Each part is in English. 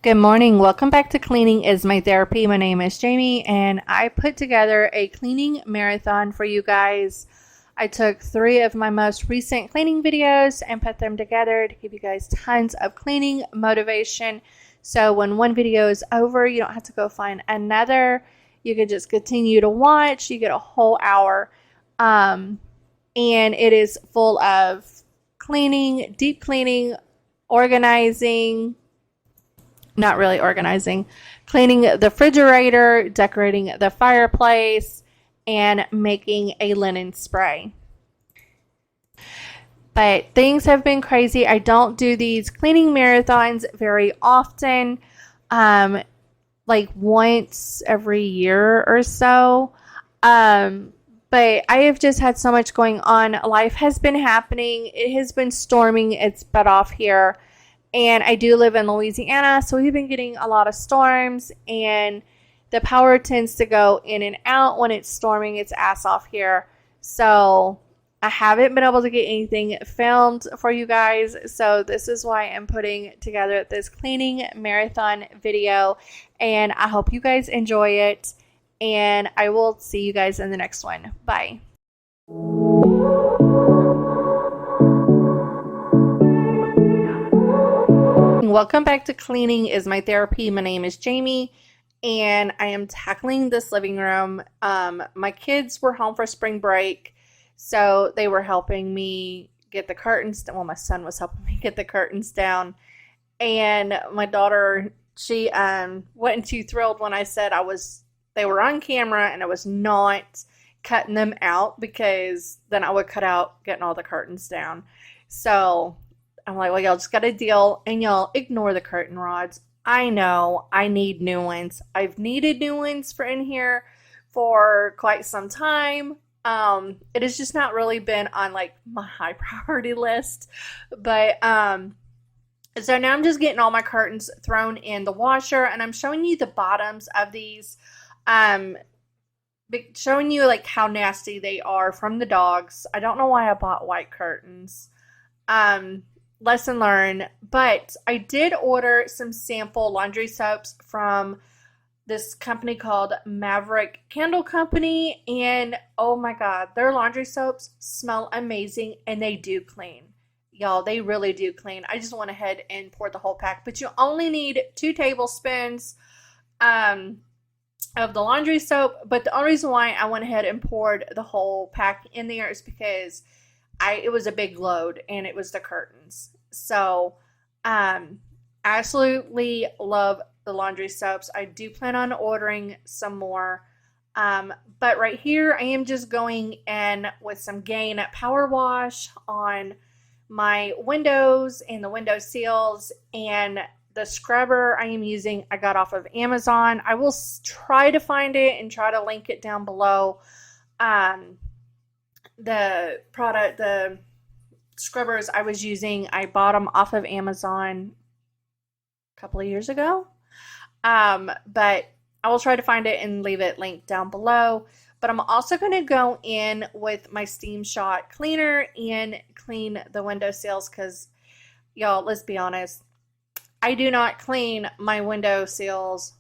Good morning. Welcome back to Cleaning is My Therapy. My name is Jamie, and I put together a cleaning marathon for you guys. I took 3 of my most recent cleaning videos and put them together to give you guys tons of cleaning motivation. So when one video is over, you don't have to go find another. You can just continue to watch. You get a whole hour. And it is full of cleaning, deep cleaning, organizing, not really organizing, cleaning the refrigerator, decorating the fireplace, and making a linen spray. But things have been crazy. I don't do these cleaning marathons very often, like once every year or so. But I have just had so much going on. Life has been happening. It has been storming its butt off here. And I do live in Louisiana, so we've been getting a lot of storms, and the power tends to go in and out when it's storming its ass off here. So I haven't been able to get anything filmed for you guys. So this is why I'm putting together this cleaning marathon video, and I hope you guys enjoy it. And I will see you guys in the next one. Bye. Welcome back to Cleaning is My Therapy. My name is Jamie, and I am tackling this living room. My kids were home for spring break, so they were helping me get the curtains down. Well, my son was helping me get the curtains down, and my daughter, she wasn't too thrilled when I said they were on camera and I was not cutting them out, because then I would cut out getting all the curtains down. So I'm like, well, y'all just got a deal, and y'all ignore the curtain rods. I know I need new ones. I've needed new ones for in here for quite some time. It has just not really been on like my high priority list. But so now I'm just getting all my curtains thrown in the washer, and I'm showing you the bottoms of these. Showing you like how nasty they are from the dogs. I don't know why I bought white curtains. Lesson learned, but I did order some sample laundry soaps from this company called Maverick Candle Company, and oh my god, their laundry soaps smell amazing, and they do clean. Y'all, they really do clean. I just went ahead and poured the whole pack, but you only need 2 tablespoons of the laundry soap. But the only reason why I went ahead and poured the whole pack in there is because it was a big load, and it was the curtains. So, absolutely love the laundry soaps. I do plan on ordering some more. But right here, I am just going in with some Gain Power Wash on my windows and the window seals, and the scrubber I am using, I got off of Amazon. I will try to find it and try to link it down below. The product, the scrubbers I was using, I bought them off of Amazon a couple of years ago. But I will try to find it and leave it linked down below. But I'm also going to go in with my Steam Shot cleaner and clean the window sills, because y'all, let's be honest, I do not clean my window sills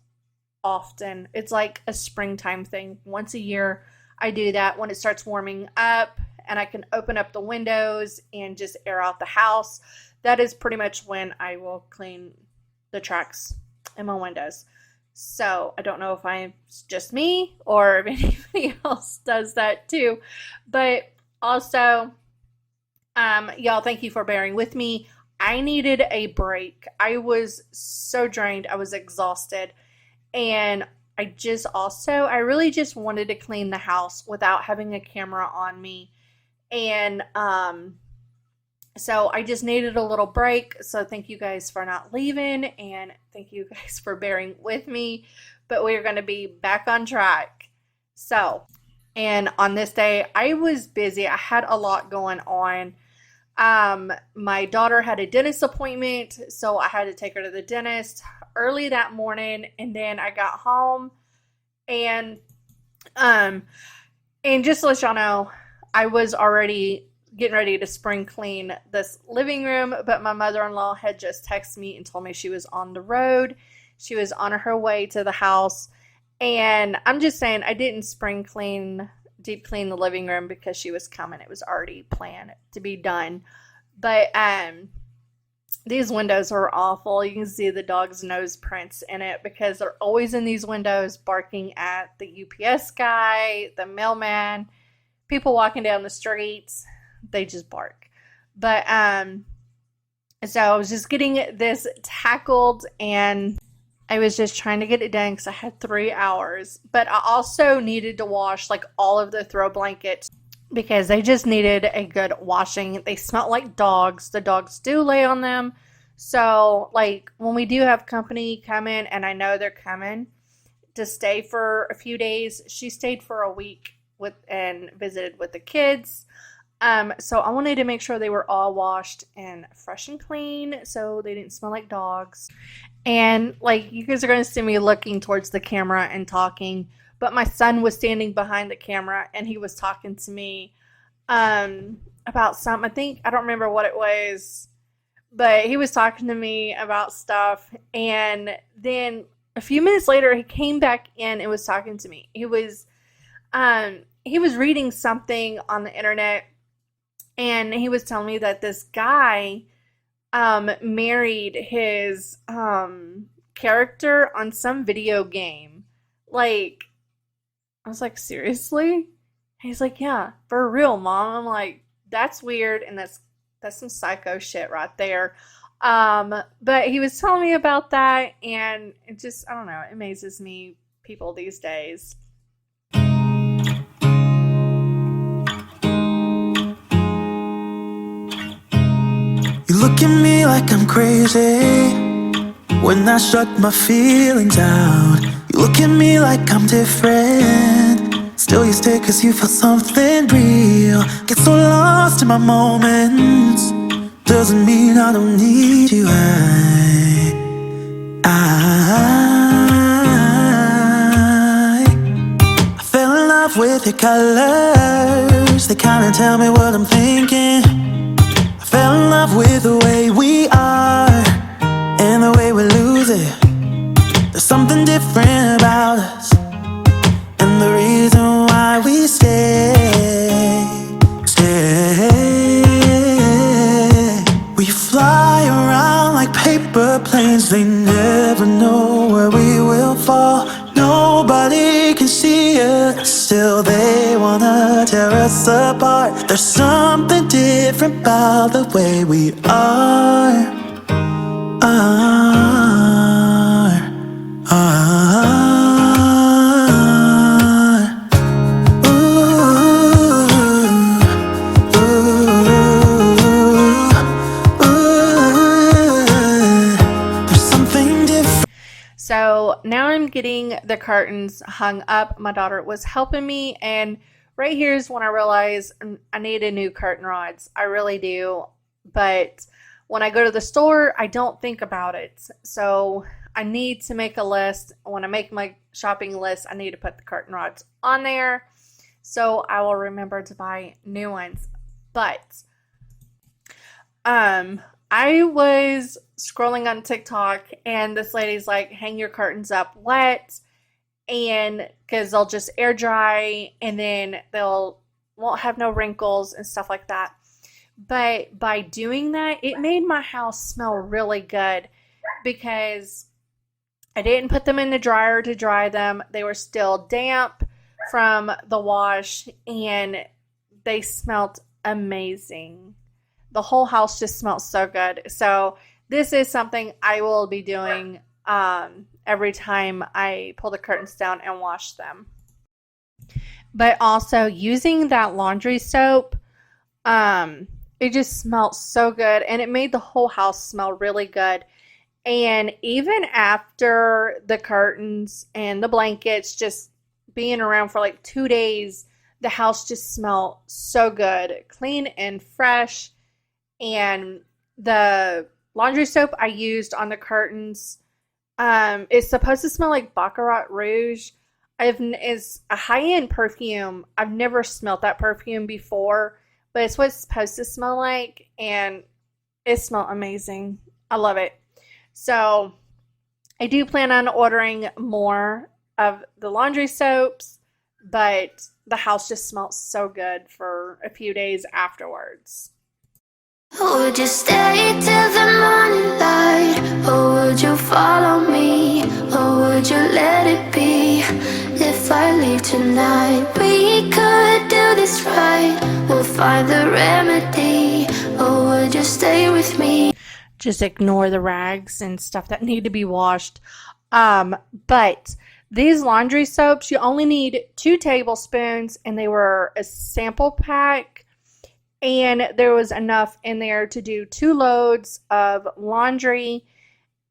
often. It's like a springtime thing. Once a year I do that, when it starts warming up and I can open up the windows and just air out the house. That is pretty much when I will clean the tracks in my windows. So I don't know if it's just me or if anybody else does that too. But also, y'all, thank you for bearing with me. I needed a break. I was so drained. I was exhausted. And I really just wanted to clean the house without having a camera on me. And so I just needed a little break. So thank you guys for not leaving, and thank you guys for bearing with me. But we're going to be back on track. So, and on this day, I was busy. I had a lot going on. My daughter had a dentist appointment, so I had to take her to the dentist early that morning, and then I got home, and just to let y'all know, I was already getting ready to spring clean this living room, but my mother-in-law had just texted me and told me she was on the road. She was on her way to the house. And I'm just saying, I didn't deep clean the living room because she was coming. It was already planned to be done. But these windows are awful. You can see the dog's nose prints in it because they're always in these windows barking at the UPS guy, the mailman, people walking down the streets. They just bark. But so I was just getting this tackled, and I was just trying to get it done because I had 3 hours. But I also needed to wash like all of the throw blankets because they just needed a good washing. They smelled like dogs. The dogs do lay on them. So like when we do have company come in, and I know they're coming to stay for a few days, she stayed for a week and visited with the kids. So I wanted to make sure they were all washed and fresh and clean so they didn't smell like dogs. And like you guys are going to see me looking towards the camera and talking, but my son was standing behind the camera and he was talking to me about something. I don't remember what it was, but he was talking to me about stuff. And then a few minutes later, he came back in and was talking to me. He was reading something on the internet, and he was telling me that this guy married his character on some video game. Like, I was like, seriously? He's like, yeah, for real, Mom. I'm like, that's weird, and that's some psycho shit right there. But he was telling me about that, and it just, I don't know, it amazes me, people these days. You look at me like I'm crazy when I shut my feelings out. You look at me like I'm different, still you stay cause you feel something real. Get so lost in my moments, doesn't mean I don't need you. I fell in love with your colors, they kinda tell me what I'm thinking. I fell in love with the way we are and the way we lose it. There's something different about us, and the reason why we stay. We fly around like paper planes, they never know where we will fall. Nobody can see us, still they wanna tear us apart. There's something different about the way we are. So now I'm getting the curtains hung up. My daughter was helping me, and right here is when I realized I need a new curtain rods. I really do, but when I go to the store, I don't think about it. So I need to make a list. When I make my shopping list, I need to put the curtain rods on there so I will remember to buy new ones. But I was scrolling on TikTok, and this lady's like, hang your curtains up wet, and because they'll just air dry, and then won't have no wrinkles and stuff like that. But by doing that, it made my house smell really good because I didn't put them in the dryer to dry them. They were still damp from the wash, and they smelled amazing. The whole house just smells so good. So this is something I will be doing every time I pull the curtains down and wash them. But also using that laundry soap, it just smelled so good, and it made the whole house smell really good. And even after the curtains and the blankets just being around for like 2 days, the house just smelled so good, clean and fresh. And the laundry soap I used on the curtains is supposed to smell like Baccarat Rouge. It's a high-end perfume. I've never smelled that perfume before, but it's what it's supposed to smell like, and it smelled amazing. I love it. So I do plan on ordering more of the laundry soaps, but the house just smelled so good for a few days afterwards. Would you stay till the morning light, or would you follow me, or would you let it be? If I leave tonight, we could do this right. We'll find the remedy, or would you stay with me? Just ignore the rags and stuff that need to be washed. But these laundry soaps, you only need 2 tablespoons, and they were a sample pack. And there was enough in there to do 2 loads of laundry,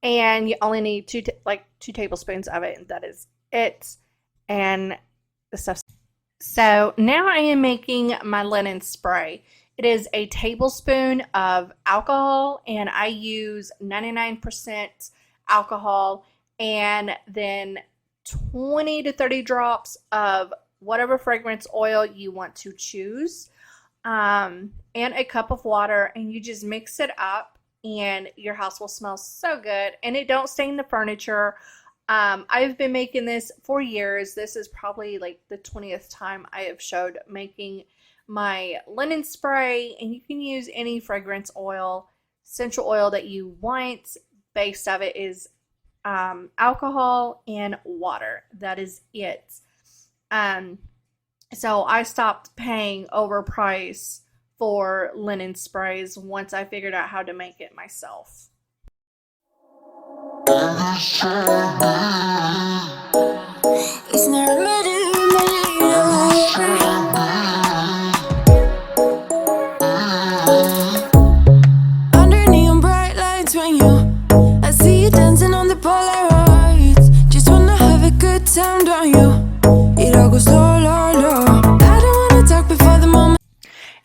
and you only need 2 tablespoons of it, and that is it. And the stuff. So now I am making my linen spray. It is a tablespoon of alcohol, and I use 99% alcohol, and then 20 to 30 drops of whatever fragrance oil you want to choose. And a cup of water, and you just mix it up, and your house will smell so good, and it don't stain the furniture. I've been making this for years. This is probably like the 20th time I have showed making my linen spray, and you can use any fragrance oil, essential oil that you want. Base of it is alcohol and water. That is it. So I stopped paying overprice for linen sprays once I figured out how to make it myself. Under neon bright lights when I see you dancing on the Polaroids. Just wanna have a good time, don't you? It all goes low, low, low. I don't wanna talk before the moment.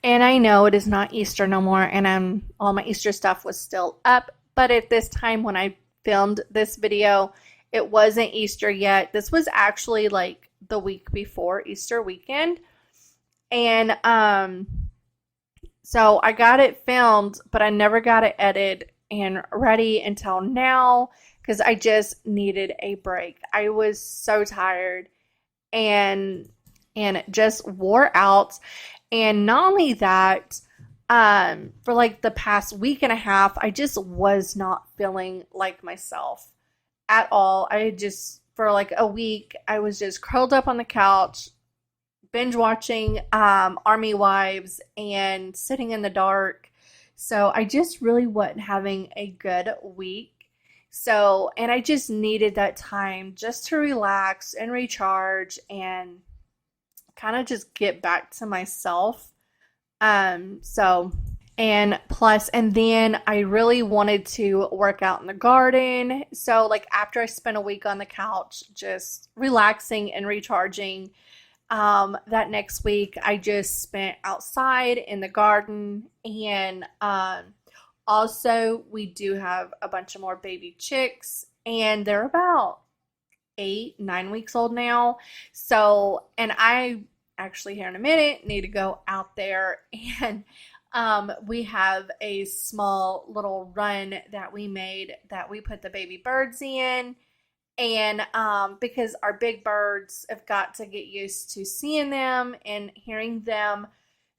And I know it is not Easter no more, and all my Easter stuff was still up, but at this time when I filmed this video, it wasn't Easter yet. This was actually like the week before Easter weekend. And so I got it filmed, but I never got it edited and ready until now, because I just needed a break. I was so tired and just wore out. And not only that, for like the past week and a half, I just was not feeling like myself at all. For like a week, I was just curled up on the couch, binge watching Army Wives and sitting in the dark. So I just really wasn't having a good week. So, and I just needed that time just to relax and recharge and kind of just get back to myself. And then I really wanted to work out in the garden. So like after I spent a week on the couch just relaxing and recharging, that next week I just spent outside in the garden. And also we do have a bunch of more baby chicks, and they're about 8-9 weeks old now. So, and I actually here in a minute need to go out there, and we have a small little run that we made that we put the baby birds in. And because our big birds have got to get used to seeing them and hearing them.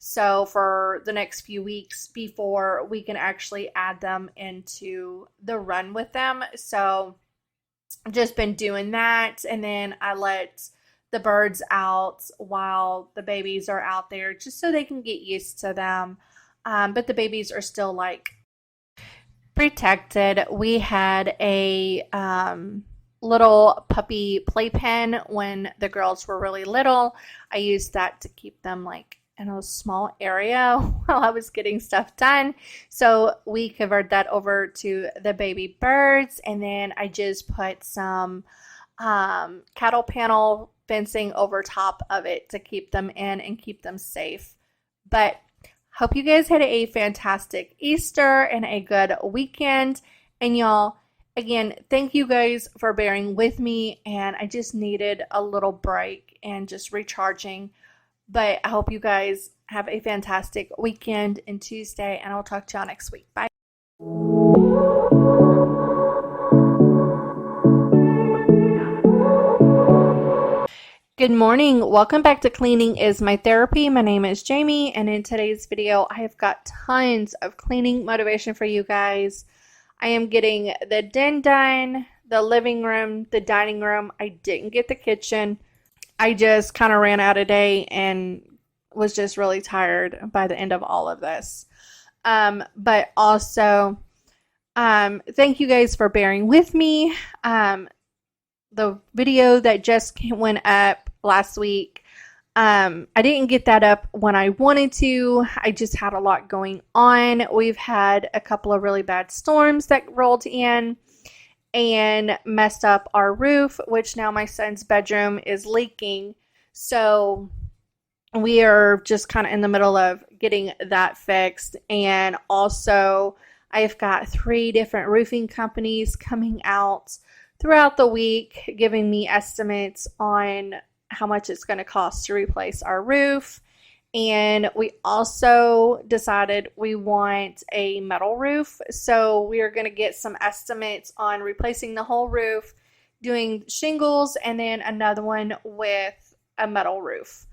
So for the next few weeks before we can actually add them into the run with them. So I've just been doing that. And then I let the birds out while the babies are out there just so they can get used to them. But the babies are still like protected. We had a little puppy playpen when the girls were really little. I used that to keep them like in a small area while I was getting stuff done. So we converted that over to the baby birds, and then I just put some cattle panel fencing over top of it to keep them in and keep them safe. But hope you guys had a fantastic Easter and a good weekend. And y'all, again, thank you guys for bearing with me, and I just needed a little break and just recharging. But I hope you guys have a fantastic weekend and Tuesday, and I'll talk to y'all next week. Bye. Good morning. Welcome back to Cleaning is My Therapy. My name is Jamie, and in today's video, I have got tons of cleaning motivation for you guys. I am getting the den done, the living room, the dining room. I didn't get the kitchen. I just kind of ran out of day and was just really tired by the end of all of this. But also, thank you guys for bearing with me. The video that just went up last week, I didn't get that up when I wanted to. I just had a lot going on. We've had a couple of really bad storms that rolled in and messed up our roof, which now my son's bedroom is leaking. So we are just kind of in the middle of getting that fixed. And also, I've got 3 different roofing companies coming out throughout the week, giving me estimates on how much it's going to cost to replace our roof. And we also decided we want a metal roof. So we are going to get some estimates on replacing the whole roof, doing shingles, and then another one with a metal roof.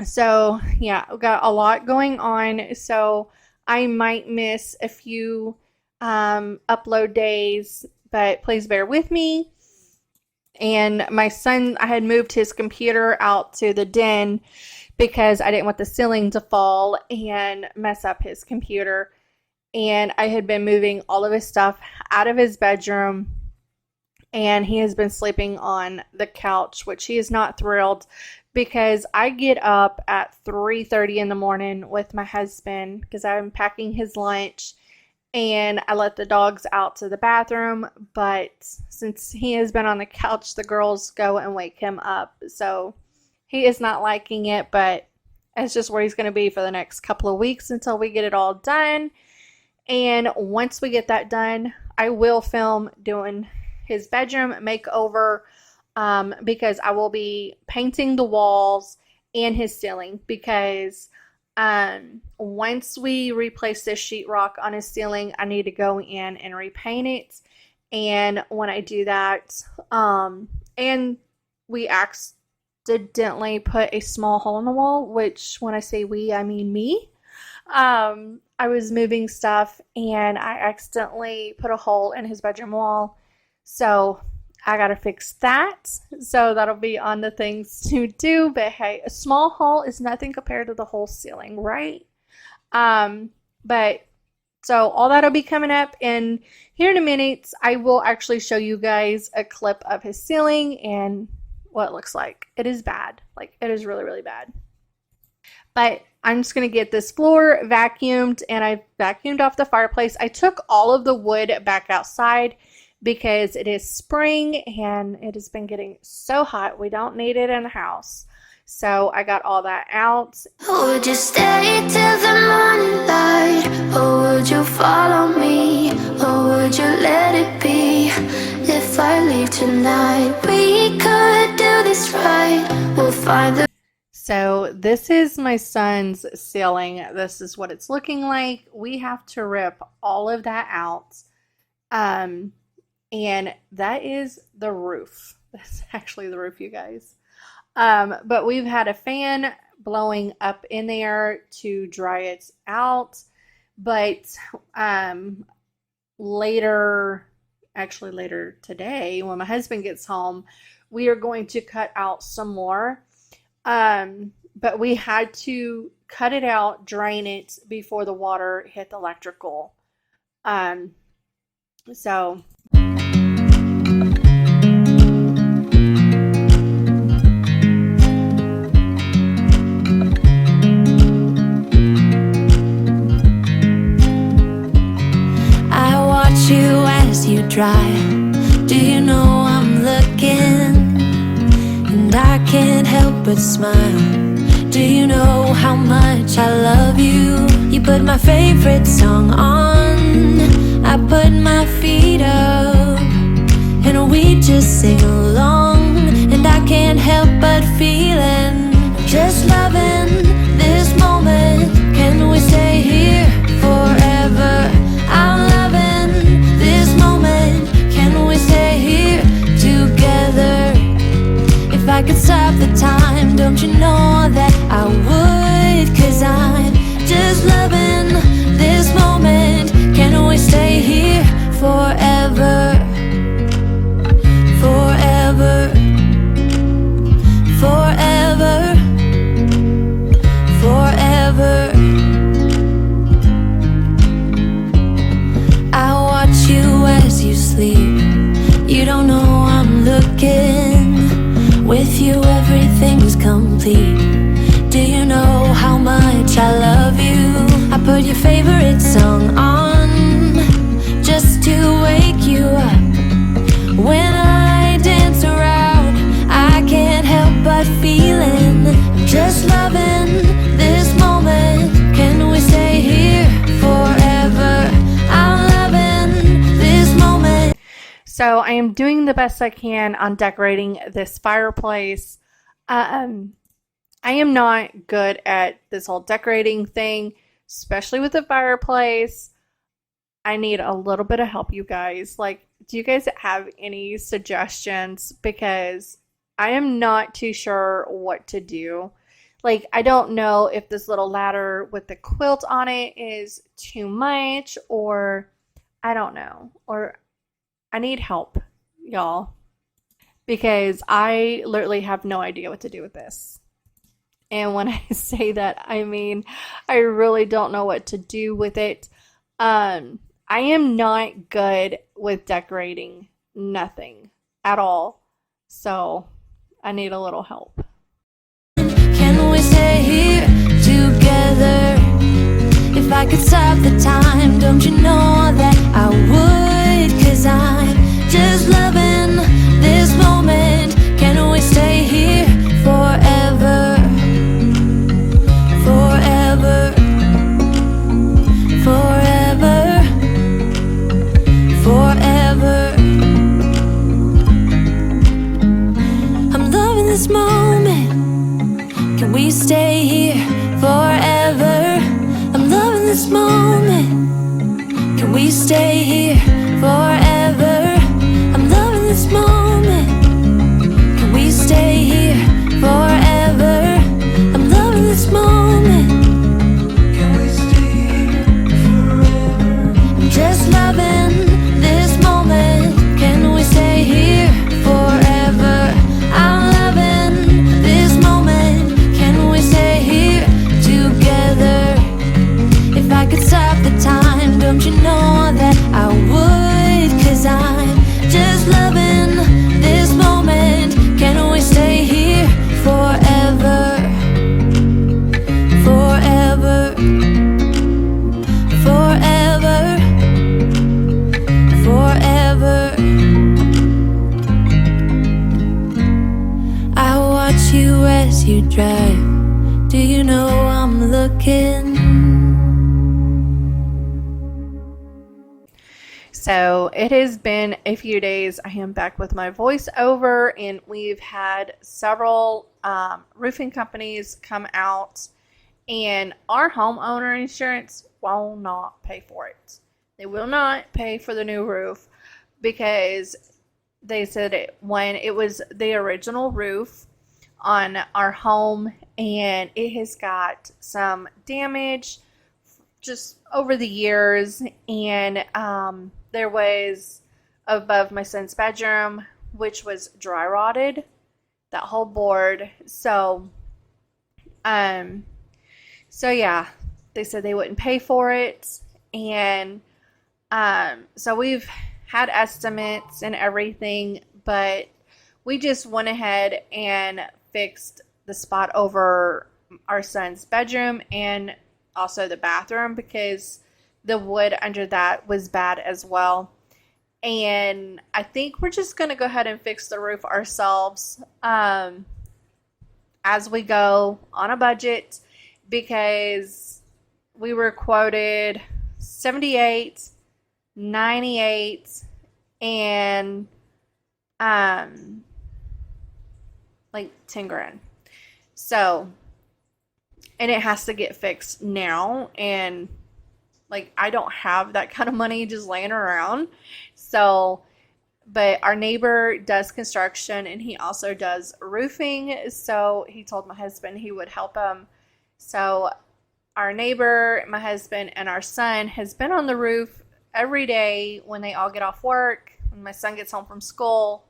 So yeah, we've got a lot going on. So I might miss a few upload days, but please bear with me. And my son, I had moved his computer out to the den because I didn't want the ceiling to fall and mess up his computer. And I had been moving all of his stuff out of his bedroom, and he has been sleeping on the couch, which he is not thrilled because I get up at 3:30 in the morning with my husband because I'm packing his lunch. And I let the dogs out to the bathroom, but since he has been on the couch, the girls go and wake him up. So he is not liking it, but it's just where he's going to be for the next couple of weeks until we get it all done. And once we get that done, I will film doing his bedroom makeover because I will be painting the walls and his ceiling because once we replace this sheetrock on his ceiling, I need to go in and repaint it. And when I do that, and we accidentally put a small hole in the wall, which when I say we, I mean me. I was moving stuff and I accidentally put a hole in his bedroom wall. So I gotta fix that. So that'll be on the things to do. But hey, a small hole is nothing compared to the whole ceiling, right? But so all that'll be coming up, and here in a minute, I will actually show you guys a clip of his ceiling and what it looks like. It is bad. Like, it is really, really bad. But I'm just going to get this floor vacuumed, and I vacuumed off the fireplace. I took all of the wood back outside because it is spring and it has been getting so hot. We don't need it in the house. So I got all that out. Would you stay till the morning light? Or would you follow me? Or would you let it be? If I leave tonight, we could do this right. We'll find the... So this is my son's ceiling. This is what it's looking like. We have to rip all of that out. And that is the roof. That's actually the roof, you guys. But we've had a fan blowing up in there to dry it out. But later today, when my husband gets home, we are going to cut out some more. But we had to cut it out, drain it before the water hit the electrical. So you as you drive. Do you know I'm looking? And I can't help but smile. Do you know how much I love you? You put my favorite song on, I put my feet up, and we just sing along. And I can't help but feeling just loving I could stop the time, don't you know that I would? 'Cause I'm just loving this moment. Can we stay here forever? Forever. Forever. Forever. I watch you as you sleep. You don't know I'm looking. With you everything's complete. Do you know how much I love you? I put your favorite song on just to wake you up. When I dance around, I can't help but feeling I'm just loving this moment. Can we stay here forever? I'm loving this moment. So I am doing the best I can on decorating this fireplace. I am not good at this whole decorating thing, especially with the fireplace. I need a little bit of help, you guys. Like, do you guys have any suggestions? Because I am not too sure what to do. Like, I don't know if this little ladder with the quilt on it is too much, or I don't know. Or I need help, y'all. Because I literally have no idea what to do with this. And when I say that, I mean, I really don't know what to do with it. I am not good with decorating nothing at all. So I need a little help. Can we stay here together? If I could stop the time, don't you know that I would? 'Cause I'm just loving this moment. Can we stay here forever? Forever. Forever. Forever. I'm loving this moment. Can we stay here forever? I'm loving this moment. Can we stay here forever? I'm loving this moment. Can we stay here forever? I'm loving this moment. Can we stay here forever? I'm just loving this moment. Can we stay here forever? I'm loving this moment. Can we stay here together? If I could stop the time, don't you know that I would? 'Cause I'm just loving this moment. Can we stay here forever? Forever. Forever. Forever. I watch you as you drive. Do you know I'm looking? So it has been a few days. I am back with my voiceover, and we've had several roofing companies come out, and our homeowner insurance will not pay for it. They will not pay for the new roof because they said when it was the original roof on our home, and it has got some damage just over the years, and there was above my son's bedroom, which was dry rotted, that whole board. So yeah, they said they wouldn't pay for it, and so we've had estimates and everything, but we just went ahead and fixed the spot over our son's bedroom and also the bathroom, because the wood under that was bad as well. And I think we're just going to go ahead and fix the roof ourselves as we go on a budget, because we were quoted $78, $98, and like $10,000. So, and it has to get fixed now, and like I don't have that kind of money just laying around. So, But our neighbor does construction and he also does roofing. So he told my husband he would help him. So our neighbor, my husband, and our son has been on the roof every day when they all get off work, when my son gets home from school,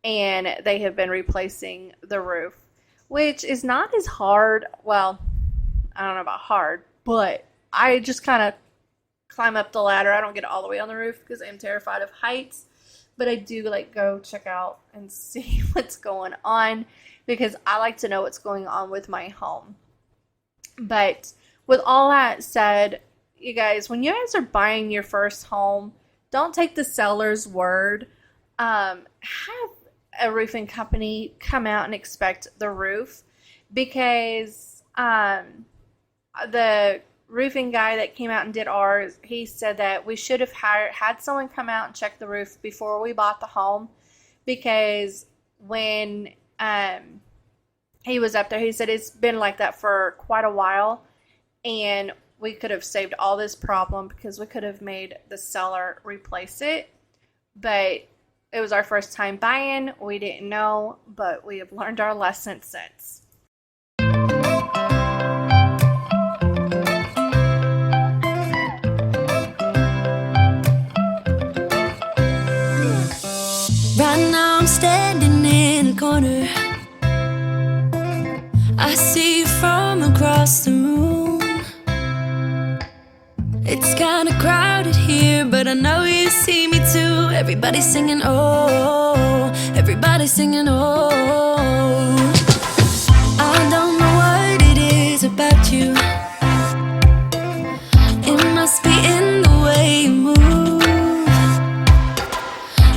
and they have been replacing the roof, which is not as hard. Well, I don't know about hard, but I just kind of climb up the ladder. I don't get all the way on the roof because I'm terrified of heights, but I do like go check out and see what's going on because I like to know what's going on with my home. But with all that said, you guys, when you guys are buying your first home, don't take the seller's word. Have a roofing company come out and inspect the roof, because the roofing guy that came out and did ours, he said that we should have had someone come out and check the roof before we bought the home, because when he was up there, he said it's been like that for quite a while, and we could have saved all this problem because we could have made the seller replace it. But it was our first time buying. We didn't know, but we have learned our lesson since. Right now I'm standing in a corner. I see you from across the room. It's kinda crowded here, but I know you see me too. Everybody's singing, oh, everybody's singing, oh. I don't know what it is about you. It must be in the way you move.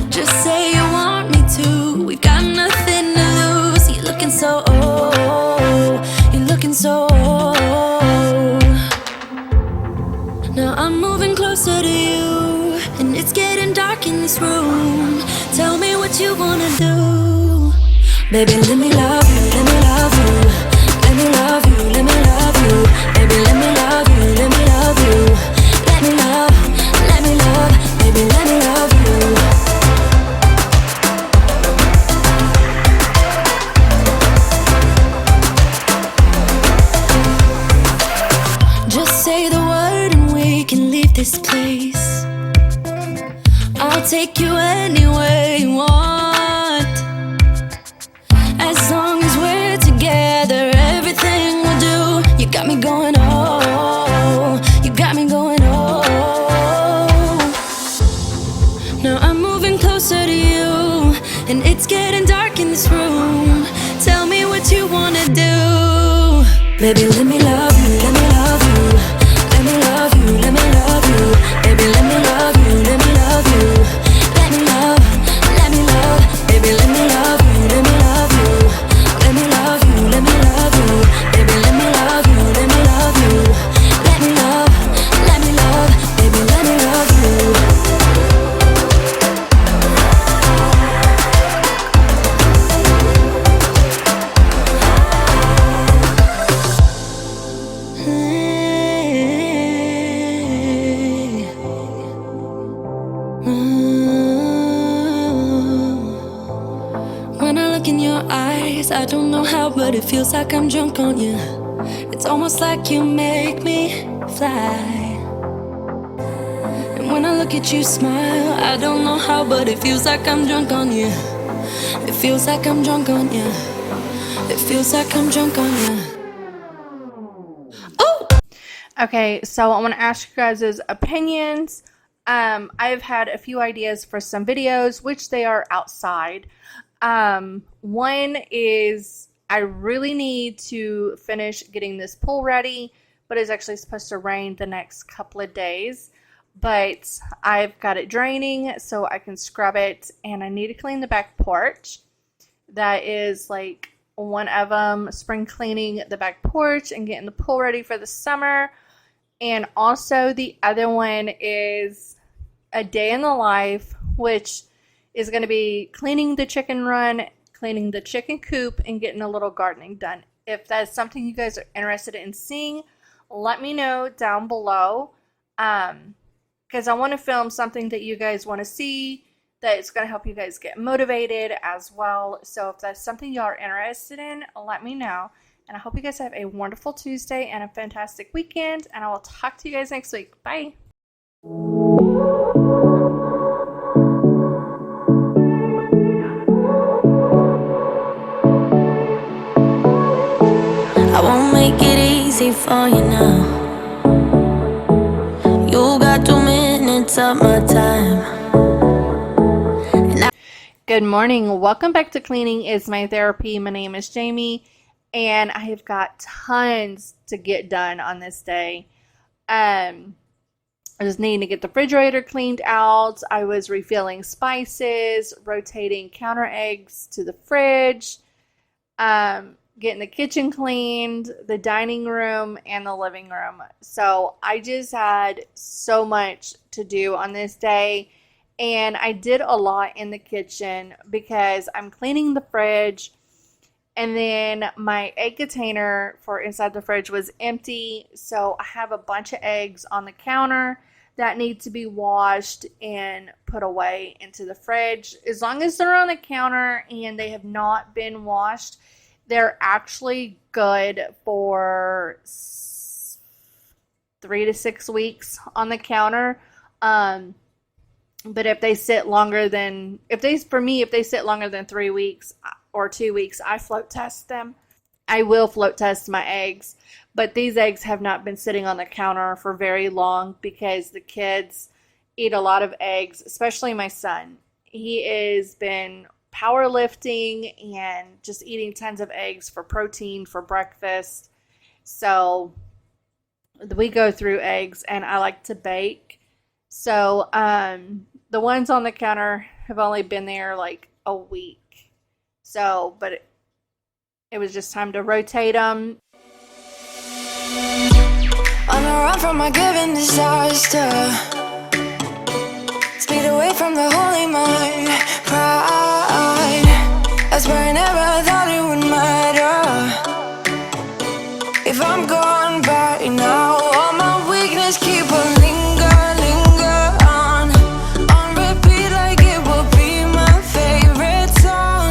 Just say you want me to. We've got nothing to lose. You're looking so old. You're looking so old. Now I'm moving closer to you, and it's getting dark in this room. Tell me what you wanna do. Baby, let me love you, let me love you. Let me love you, let me love you. Baby, let me love you, let me love you. Let me love, baby, let me love you. Just say the word and we can leave this place. I'll take you anywhere you want. As long as we're together, everything we'll do. You got me going, oh. You got me going, oh. Now I'm moving closer to you, and it's getting dark in this room. Tell me what you wanna do. Baby, let me love you, let me love you. Let me love you, let me love you. Baby, let me love you, let me love you. Let me love, baby, let me love you, let me love you. Let me love you, let me love you. Baby, let me love you, let me love you. Let me love, baby, let me love you. When I look in your eyes, I don't know how, but it feels like I'm drunk on you. It's almost like you make me fly. And when I look at you smile, I don't know how, but it feels like I'm drunk on you. It feels like I'm drunk on you. It feels like I'm drunk on you. Oh! Okay, so I want to ask you guys' opinions. I've had a few ideas for some videos, which they are outside. One is I really need to finish getting this pool ready, but it's actually supposed to rain the next couple of days. But I've got it draining so I can scrub it, and I need to clean the back porch. That is like one of them, spring cleaning the back porch and getting the pool ready for the summer. And also the other one is a day in the life, which is going to be cleaning the chicken run, cleaning the chicken coop, and getting a little gardening done. If that's something you guys are interested in seeing, let me know down below, because I want to film something that you guys want to see, that's going to help you guys get motivated as well. So if that's something you are interested in, let me know. And I hope you guys have a wonderful Tuesday and a fantastic weekend. And I will talk to you guys next week. Bye. I won't make it easy for you now. You got 2 minutes of my time. Good morning. Welcome back to Cleaning is My Therapy. My name is Jamie, and I have got tons to get done on this day. I was needing to get the refrigerator cleaned out. I was refilling spices, rotating counter eggs to the fridge, getting the kitchen cleaned, the dining room, and the living room. So I just had so much to do on this day. And I did a lot in the kitchen because I'm cleaning the fridge, and then my egg container for inside the fridge was empty. So I have a bunch of eggs on the counter that need to be washed and put away into the fridge. As long as they're on the counter and they have not been washed, they're actually good for 3 to 6 weeks on the counter. But if they sit longer than, if they sit longer than 3 weeks or 2 weeks, I float test them. I will float test my eggs, but these eggs have not been sitting on the counter for very long because the kids eat a lot of eggs, especially my son. He has been powerlifting and just eating tons of eggs for protein for breakfast. So we go through eggs, and I like to bake. So, the ones on the counter have only been there like a week. So, but it was just time to rotate them. On a run from a given disaster, speed away from the holy mind, pride. That's why I never thought it would matter. If I'm gone by now, all my weakness keep on linger on repeat like it will be my favorite song.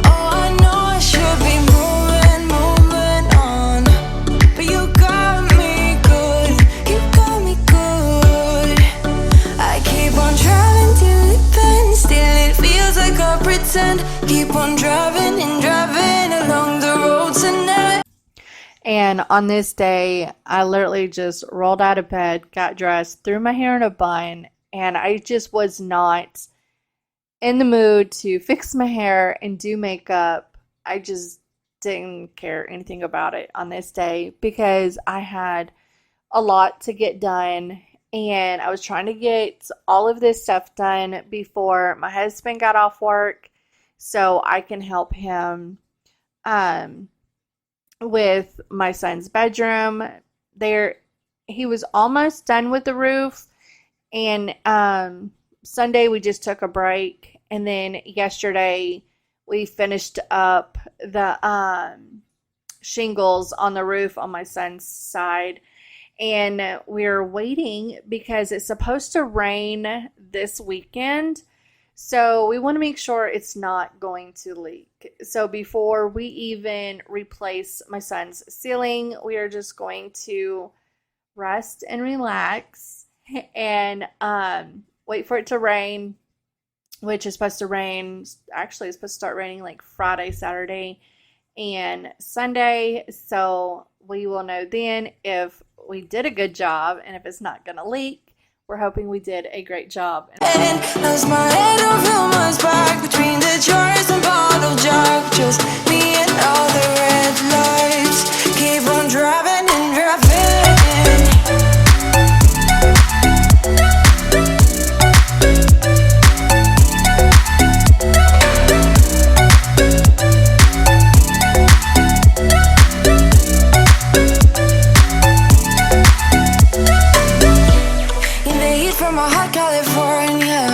Oh, I know I should be moving on, but you got me good, you got me good. I keep on driving till it bends, still it feels like I pretend. Keep on driving and driving along the road tonight. And on this day, I literally just rolled out of bed, got dressed, threw my hair in a bun, and I just was not in the mood to fix my hair and do makeup. I just didn't care anything about it on this day because I had a lot to get done, and I was trying to get all of this stuff done before my husband got off work so I can help him with my son's bedroom. He was almost done with the roof, and Sunday we just took a break, and then yesterday we finished up the shingles on the roof on my son's side, and we're waiting because it's supposed to rain this weekend. So we want to make sure it's not going to leak. So before we even replace my son's ceiling, we are just going to rest and relax and wait for it to rain, which is supposed to rain. Actually, it's supposed to start raining like Friday, Saturday, and Sunday. So we will know then if we did a good job, and if it's not going to leak. We're hoping we did a great job. And as my head over my back between the jars and bottle jack, just me and all the red lights. Keep on driving and driving. In the heat from a hot California,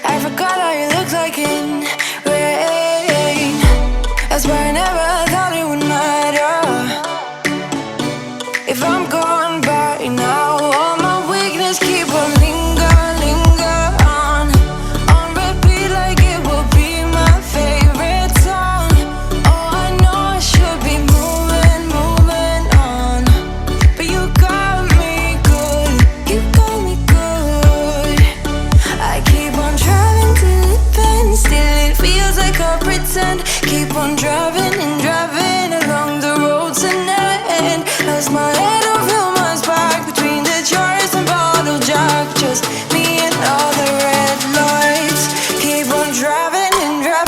I forgot how you look like in rain. That's why I never thought it would matter. If I'm gone by now, all my weakness keep on linger on on driving till it bends. Still it feels like I pretend. Keep on driving and driving along the road to end. Lost my head over my back between the jars and bottle jack. Just me and all the red lights. Keep on driving and driving.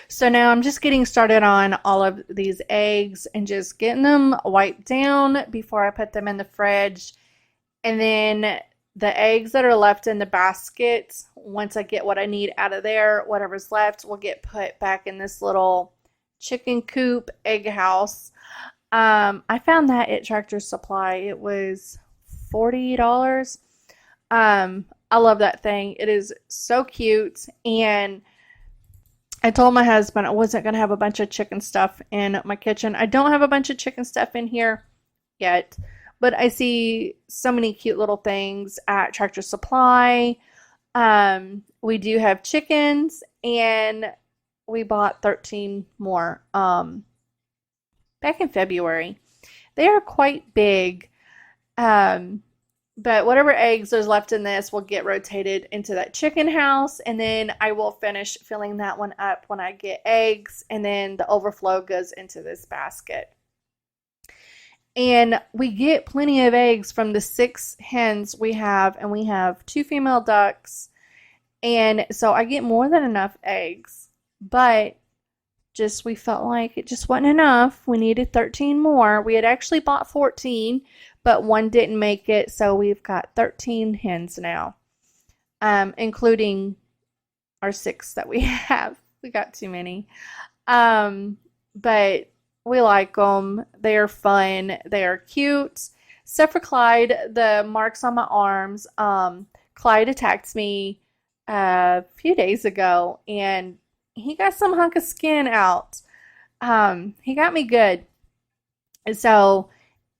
So now I'm just getting started on all of these eggs and just getting them wiped down before I put them in the fridge. And then the eggs that are left in the basket, once I get what I need out of there, whatever's left will get put back in this little chicken coop egg house. I found that at Tractor Supply. It was $40. I love that thing. It is so cute. And I told my husband I wasn't going to have a bunch of chicken stuff in my kitchen. I don't have a bunch of chicken stuff in here yet, but I see so many cute little things at Tractor Supply. We do have chickens, and we bought 13 more back in February. They are quite big, but whatever eggs there's left in this will get rotated into that chicken house, and then I will finish filling that one up when I get eggs, and then the overflow goes into this basket. And we get plenty of eggs from the 6 hens we have, and we have 2 female ducks, and so I get more than enough eggs, but just we felt like it just wasn't enough. We needed 13 more. We had actually bought 14, but one didn't make it, so we've got 13 hens now, including our 6 that we have. We got too many. But we like them. They are fun. They are cute. Except for Clyde, the marks on my arms. Clyde attacked me a few days ago, and he got some hunk of skin out. He got me good. So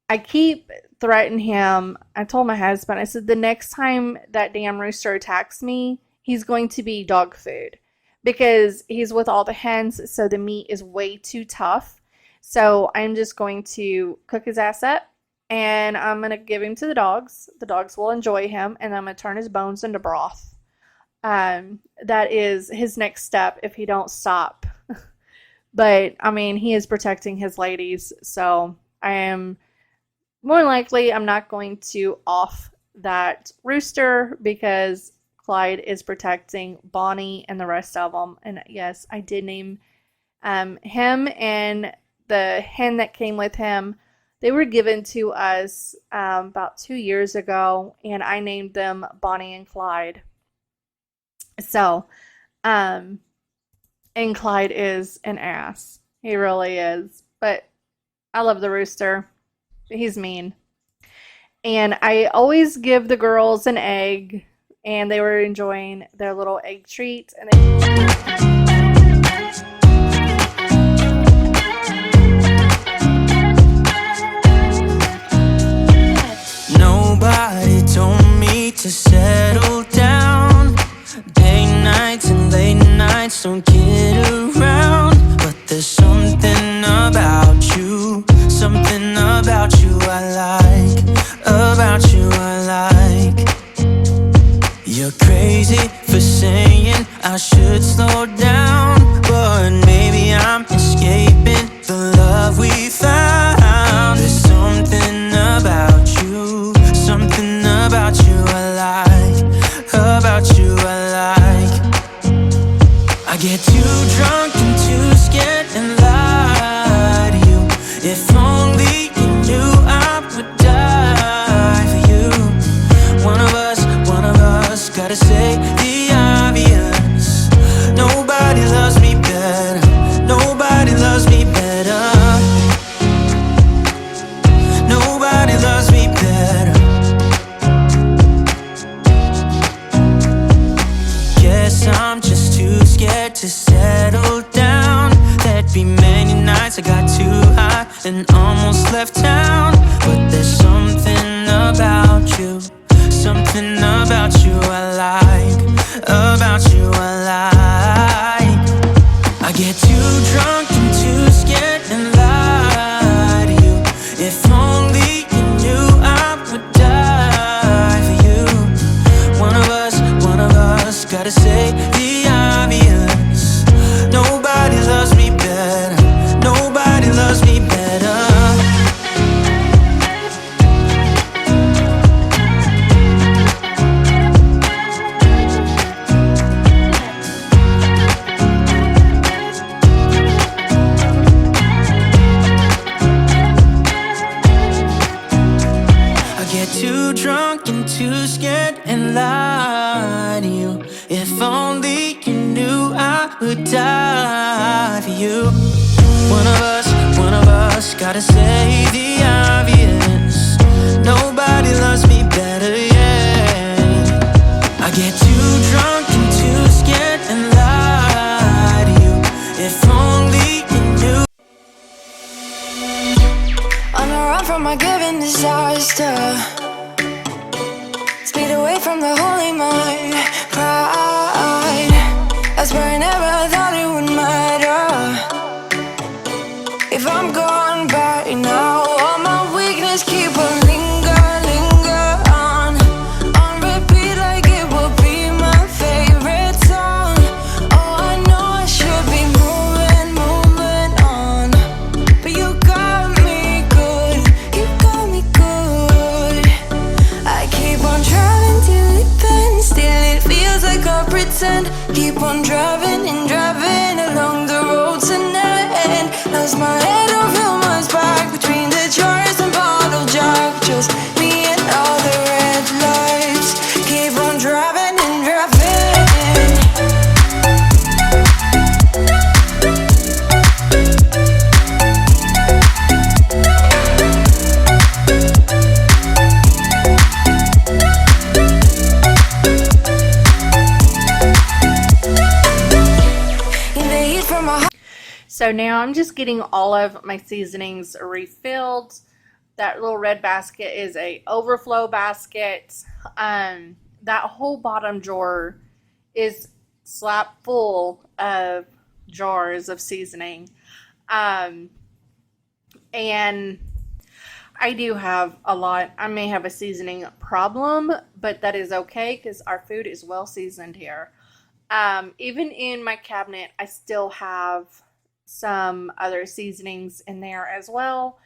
I keep threatening him. I told my husband, I said, the next time that damn rooster attacks me, he's going to be dog food, because he's with all the hens, so the meat is way too tough. So I'm just going to cook his ass up, and I'm going to give him to the dogs. The dogs will enjoy him, and I'm going to turn his bones into broth. That is his next step if he don't stop. But, I mean, he is protecting his ladies, so I am more likely I'm not going to off that rooster, because Clyde is protecting Bonnie and the rest of them. And yes, I did name him and the hen that came with him. They were given to us about 2 years ago, and I named them Bonnie and Clyde. So, and Clyde is an ass. He really is. But I love the rooster. He's mean. And I always give the girls an egg, and they were enjoying their little egg treat. And Nobody told me to settle down. Day nights and late nights don't get around. But there's something about you I like. About you I like. You're crazy for saying I should slow down. loves me better. Nobody loves me better. Guess I'm just too scared to settle down. There'd be many nights I got too high and almost left town. But there's something about you, something about you I like, about you I like. I get too drunk and too scared and lie to you. If only you knew I would die for you. One of us gotta say the obvious. Nobody loves me better. Nobody loves me better. I get too drunk and too scared and lie to you. If only you knew I would die for you. One of us gotta say the obvious. Nobody loves me better, yeah. I get too drunk and too scared and lie to you. If only you knew. On a run from my given disaster, speed away from the holy mind. Pride, that's where I never thought it would matter. If I'm gone by now, all my weakness keep on linger on repeat like it will be my favorite song. Oh, I know I should be moving on, but you got me good, you got me good. I keep on driving till it bends, still it feels like I pretend. Keep on driving and driving along the road to end. Lost my head over my back between the jars and bottle jack. Just me and all the red lights. Keep on driving and driving. In the heat from my So now I'm just getting all of my seasonings refilled. That little red basket is a overflow basket. That whole bottom drawer is slap full of jars of seasoning. And I do have a lot. I may have a seasoning problem, but that is okay because our food is well seasoned here. Even in my cabinet, I still have some other seasonings in there as well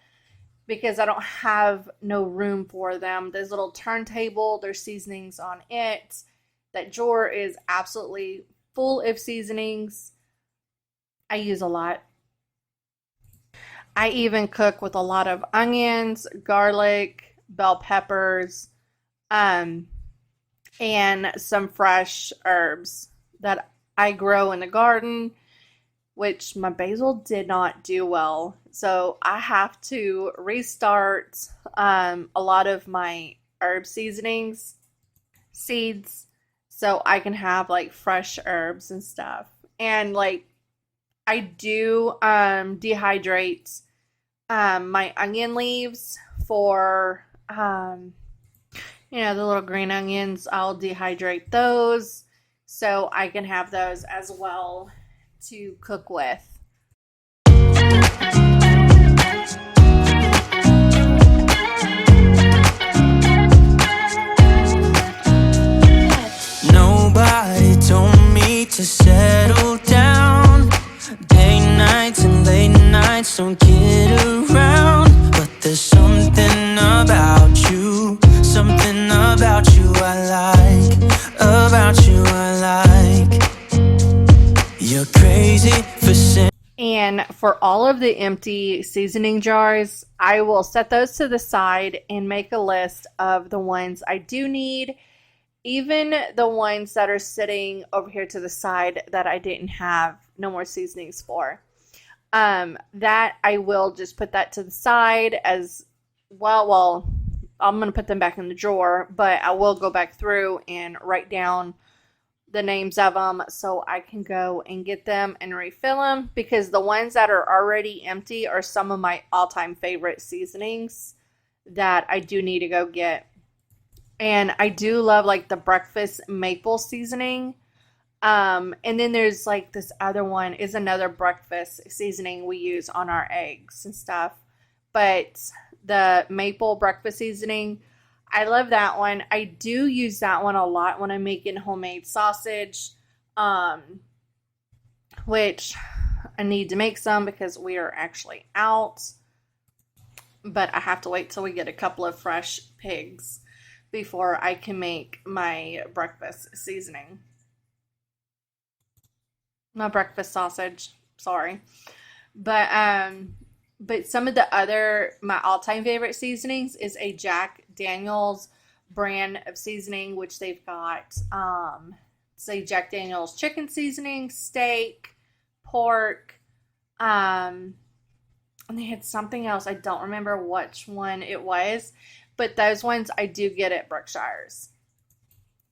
because I don't have no room for them. This little turntable, there's seasonings on it. That drawer is absolutely full of seasonings. I use a lot. I even cook with a lot of onions, garlic, bell peppers, and some fresh herbs that I grow in the garden, which my basil did not do well. So I have to restart a lot of my herb seasonings, seeds, so I can have like fresh herbs and stuff. And like I do dehydrate my onion leaves for the little green onions. I'll dehydrate those so I can have those as well to cook with. Nobody told me to settle down. Day nights and late nights don't get around. But there's something about you I like, about you I like. You're crazy for saying. And for all of the empty seasoning jars, I will set those to the side and make a list of the ones I do need, even the ones that are sitting over here to the side that I didn't have no more seasonings for. That I will just put that to the side as well. Well, I'm going to put them back in the drawer, but I will go back through and write down the names of them so I can go and get them and refill them, because the ones that are already empty are some of my all-time favorite seasonings that I do need to go get. And I do love like the breakfast maple seasoning. And then there's like this other one is another breakfast seasoning we use on our eggs and stuff. But the maple breakfast seasoning, I love that one. I do use that one a lot when I'm making homemade sausage, which I need to make some because we are actually out. But I have to wait till we get a couple of fresh pigs before I can make my breakfast seasoning. My breakfast sausage, sorry. But some of the other, my all-time favorite seasonings is a Jack Daniel's brand of seasoning, which they've got, say Jack Daniel's chicken seasoning, steak, pork, and they had something else. I don't remember which one it was, but those ones I do get at Brookshire's.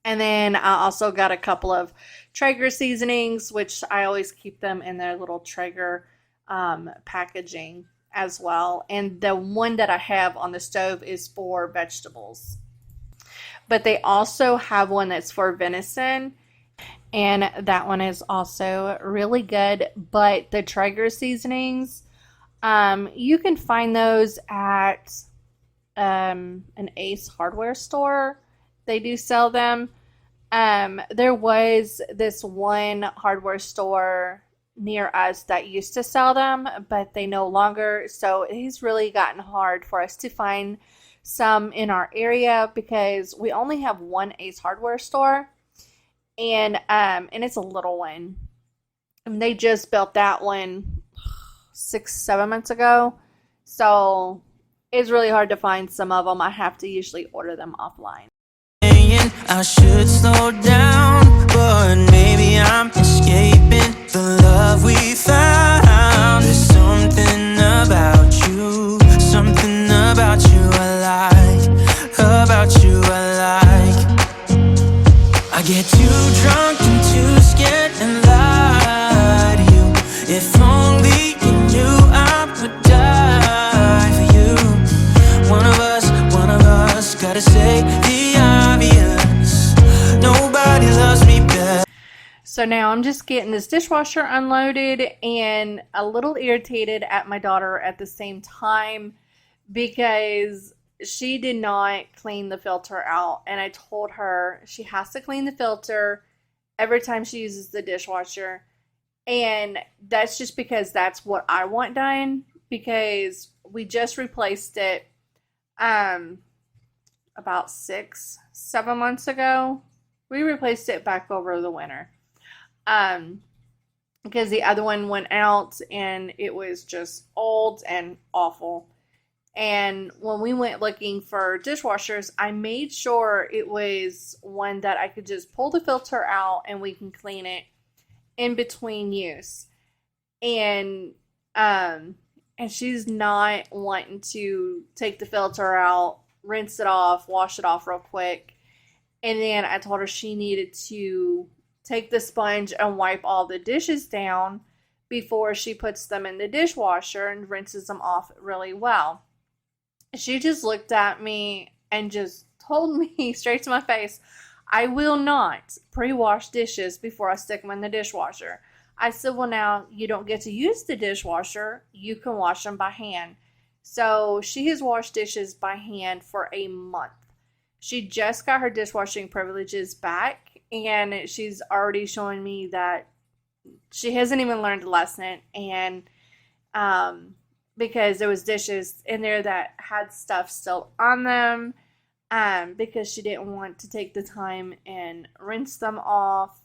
And then I also got a couple of Traeger seasonings, which I always keep them in their little Traeger packaging as well. And the one that I have on the stove is for vegetables. But they also have one that's for venison, and that one is also really good. But the Traeger seasonings, you can find those at an Ace hardware store. They do sell them. There was this one hardware store near us that used to sell them, but they no longer. So it's really gotten hard for us to find some in our area because we only have one Ace hardware store, and it's a little one. And they just built that one 6-7 months ago, so it's really hard to find some of them. I have to usually order them offline. I should slow down, but maybe I'm escaping the love we found. There's something about you I like, about you I like. I get too drunk and too scared and lie to you. If only you knew I would die for you. One of us gotta say the obvious. Nobody loves me better. So now I'm just getting this dishwasher unloaded and a little irritated at my daughter at the same time because she did not clean the filter out. And I told her she has to clean the filter every time she uses the dishwasher. And that's just because that's what I want done, because we just replaced it about 6-7 months ago. We replaced it back over the winter. Because the other one went out and it was just old and awful. And when we went looking for dishwashers, I made sure it was one that I could just pull the filter out and we can clean it in between use. And she's not wanting to take the filter out, rinse it off, wash it off real quick. And then I told her she needed to take the sponge and wipe all the dishes down before she puts them in the dishwasher and rinses them off really well. She just looked at me and just told me straight to my face, I will not pre-wash dishes before I stick them in the dishwasher. I said, well, now you don't get to use the dishwasher. You can wash them by hand. So she has washed dishes by hand for a month. She just got her dishwashing privileges back, and she's already showing me that she hasn't even learned a lesson. And because there was dishes in there that had stuff still on them, because she didn't want to take the time and rinse them off,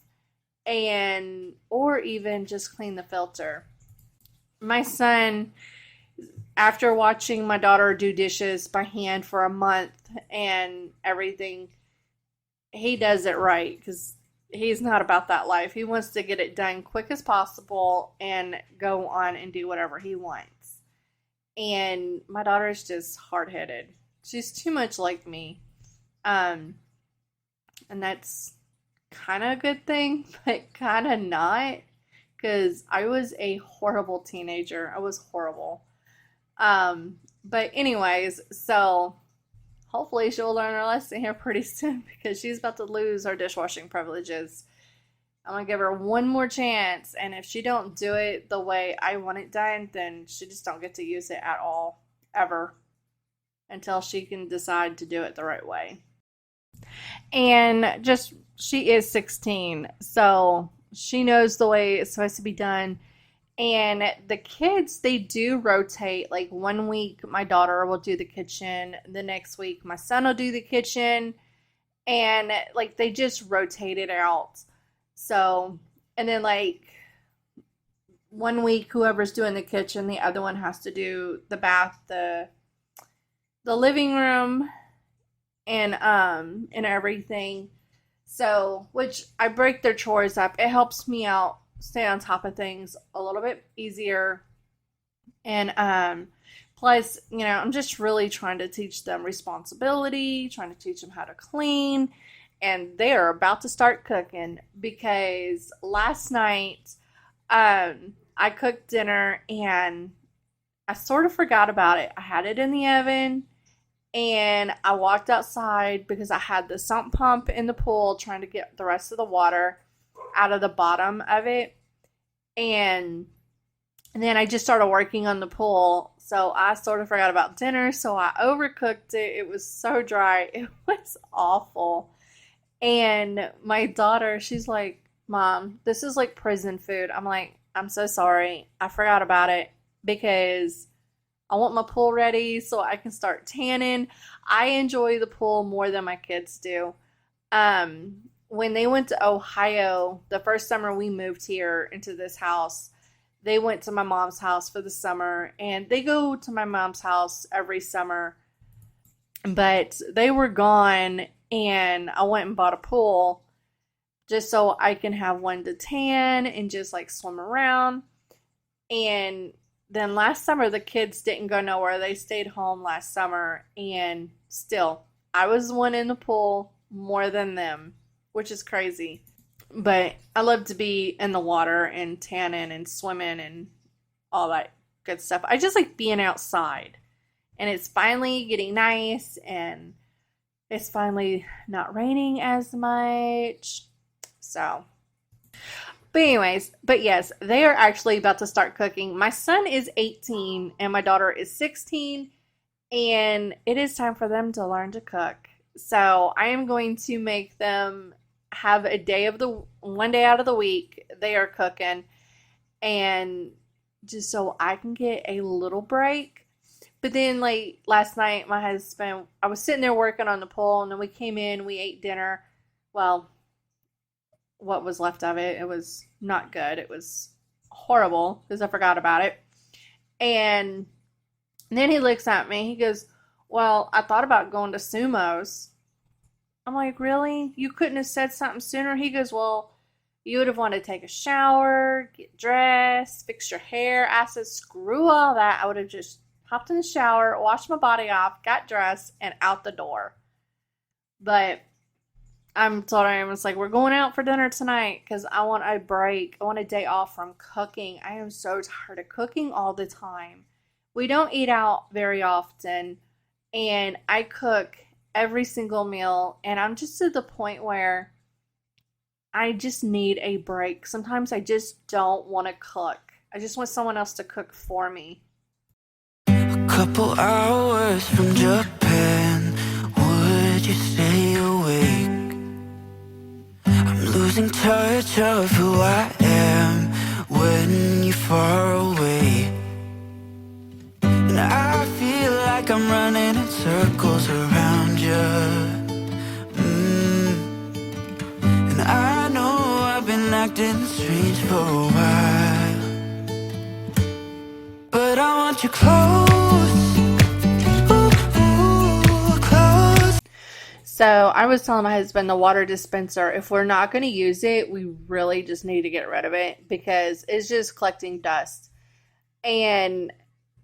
or even just clean the filter. My son, after watching my daughter do dishes by hand for a month and everything, he does it right because he's not about that life. He wants to get it done quick as possible and go on and do whatever he wants. And my daughter's just hard-headed. She's too much like me. And that's kind of a good thing, but kind of not, because I was a horrible teenager. I was horrible. But anyways, so hopefully she'll learn her lesson here pretty soon, because she's about to lose her dishwashing privileges. I'm gonna give her one more chance, and if she don't do it the way I want it done, then she just don't get to use it at all, ever, until she can decide to do it the right way. And just, she is 16, so she knows the way it's supposed to be done. And the kids, they do rotate. Like 1 week, my daughter will do the kitchen. The next week, my son will do the kitchen. And like they just rotate it out. So, and then like 1 week, whoever's doing the kitchen, the other one has to do the bath, the living room, and everything. So, which I break their chores up. It helps me out, stay on top of things a little bit easier. And plus, you know, I'm just really trying to teach them responsibility, trying to teach them how to clean. And they are about to start cooking, because last night I cooked dinner and I sort of forgot about it. I had it in the oven and I walked outside because I had the sump pump in the pool trying to get the rest of the water out of the bottom of it. And then I just started working on the pool. So I sort of forgot about dinner. So I overcooked it. It was so dry. It was awful. And my daughter, she's like, Mom, this is like prison food. I'm like, I'm so sorry. I forgot about it because I want my pool ready so I can start tanning. I enjoy the pool more than my kids do. When they went to Ohio, the first summer we moved here into this house, they went to my mom's house for the summer, and they go to my mom's house every summer, but they were gone, and I went and bought a pool just so I can have one to tan and just like swim around. And then last summer, the kids didn't go nowhere. They stayed home last summer, and still, I was the one in the pool more than them, which is crazy. But I love to be in the water and tanning and swimming and all that good stuff. I just like being outside. And it's finally getting nice, and it's finally not raining as much. So, but anyways, but yes, they are actually about to start cooking. My son is 18 and my daughter is 16, and it is time for them to learn to cook. So I am going to make them have one day out of the week they are cooking, and just so I can get a little break. But then like last night, my husband, I was sitting there working on the pool, and then we came in, we ate dinner. Well, what was left of it, it was not good. It was horrible because I forgot about it. And then he looks at me, he goes, well, I thought about going to Sumo's. I'm like, really? You couldn't have said something sooner? He goes, well, you would have wanted to take a shower, get dressed, fix your hair. I said, screw all that. I would have just hopped in the shower, washed my body off, got dressed, and out the door. But I'm told him, it's like, we're going out for dinner tonight because I want a break. I want a day off from cooking. I am so tired of cooking all the time. We don't eat out very often, and I cook every single meal, and I'm just to the point where I just need a break. Sometimes I just don't want to cook. I just want someone else to cook for me. A couple hours from Japan, would you stay awake? I'm losing touch of who I am when you're far away. And I feel like I'm running in circles around you. And I know I've been acting strange for a while, but I want you close, ooh, ooh, close. So I was telling my husband the water dispenser, if we're not going to use it, we really just need to get rid of it because it's just collecting dust. And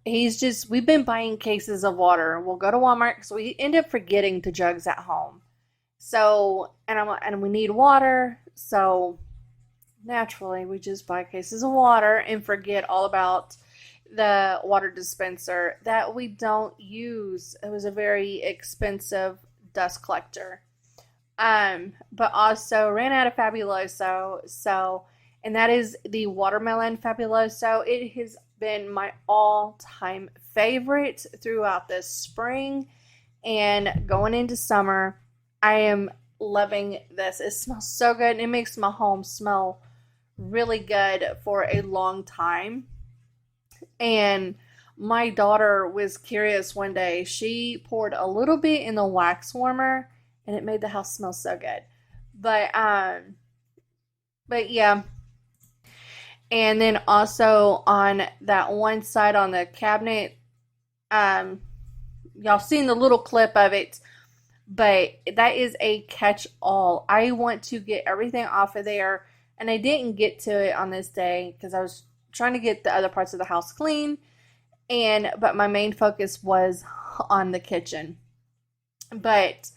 we've been buying cases of water. We'll go to Walmart because we end up forgetting the jugs at home. So, and we need water. So naturally, we just buy cases of water and forget all about the water dispenser that we don't use. It was a very expensive dust collector. But also ran out of Fabuloso. So, and that is the watermelon Fabuloso. It has been my all-time favorite throughout this spring and going into summer. I am loving this. It smells so good and it makes my home smell really good for a long time. And my daughter was curious one day. She poured a little bit in the wax warmer and it made the house smell so good. But yeah. And then also on that one side on the cabinet, y'all seen the little clip of it, but that is a catch-all. I want to get everything off of there, and I didn't get to it on this day because I was trying to get the other parts of the house clean, but my main focus was on the kitchen. But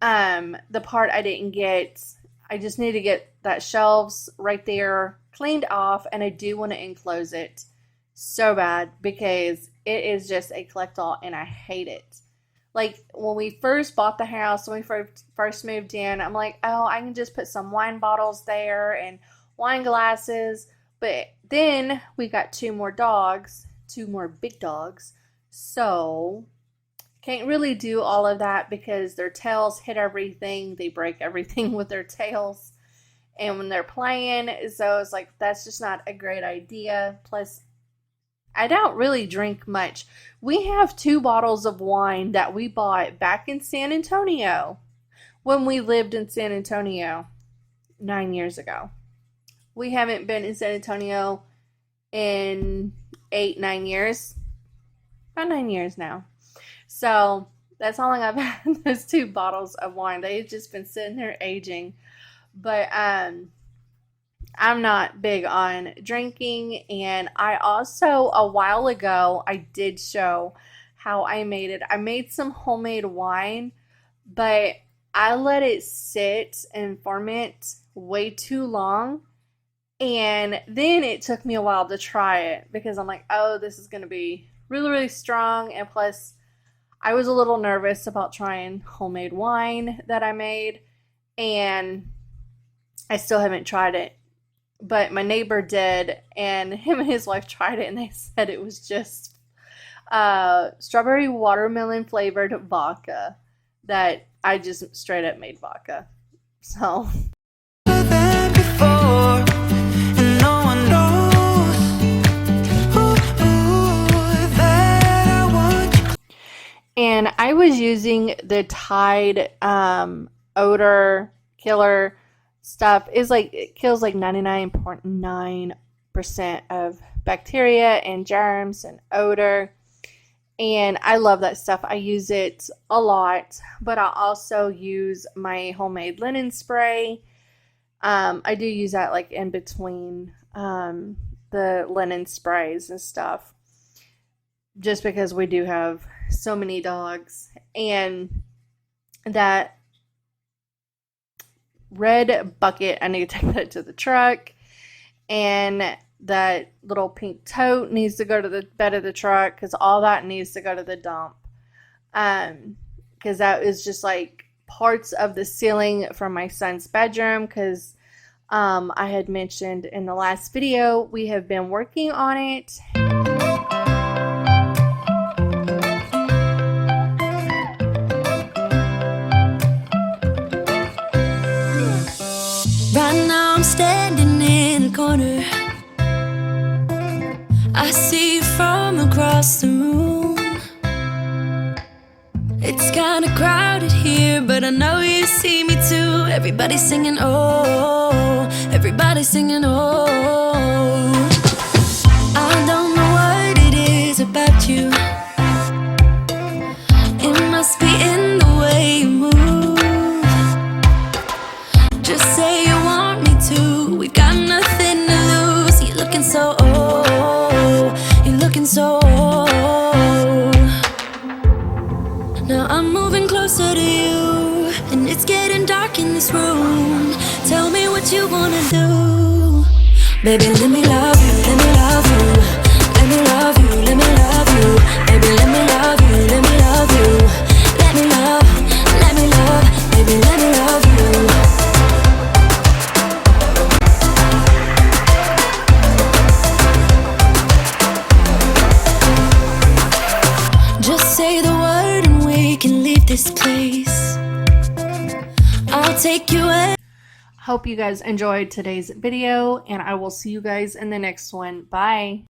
the part I didn't get, I just need to get that shelves right there cleaned off, and I do want to enclose it so bad because it is just a collect-all and I hate it. Like when we first bought the house, when we first moved in, I'm like, oh, I can just put some wine bottles there and wine glasses. But then we got two more big dogs. So can't really do all of that because their tails hit everything. They break everything with their tails. And when they're playing, so it's like, that's just not a great idea. Plus, I don't really drink much. We have 2 bottles of wine that we bought back in San Antonio when we lived in San Antonio 9 years ago. We haven't been in San Antonio in 8-9 years. About 9 years now. So that's how long I've had those 2 bottles of wine. They've just been sitting there aging. But I'm not big on drinking, and I also, a while ago, I did show how I made it. I made some homemade wine, but I let it sit and ferment way too long, and then it took me a while to try it, because I'm like, oh, this is going to be really, really strong, and plus, I was a little nervous about trying homemade wine that I made, and I still haven't tried it. But my neighbor did, and him and his wife tried it, and they said it was just strawberry watermelon flavored vodka that I just straight up made vodka. So. And I was using the Tide odor killer stuff. It kills like 99.9% of bacteria and germs and odor, and I love that stuff. I use it a lot, but I also use my homemade linen spray. I do use that like in between the linen sprays and stuff, just because we do have so many dogs. And that red bucket, I need to take that to the truck, and that little pink tote needs to go to the bed of the truck, because all that needs to go to the dump, because that is just like parts of the ceiling from my son's bedroom, because I had mentioned in the last video we have been working on it. Right now I'm standing in the corner. I see you from across the room. It's kinda crowded here, but I know you see me too. Everybody's singing, oh, everybody's singing, oh. I don't know what it is about you. It must be in the way you move. Oh, now I'm moving closer to you, and it's getting dark in this room. Tell me what you wanna do. Baby, let me love you, let me love you. Let me love you, let me love you. Baby, let me love you, let me love you. Let me love, baby, let me love you. Just say the word and we can leave this place. I'll take you in. Hope you guys enjoyed today's video, and I will see you guys in the next one. Bye.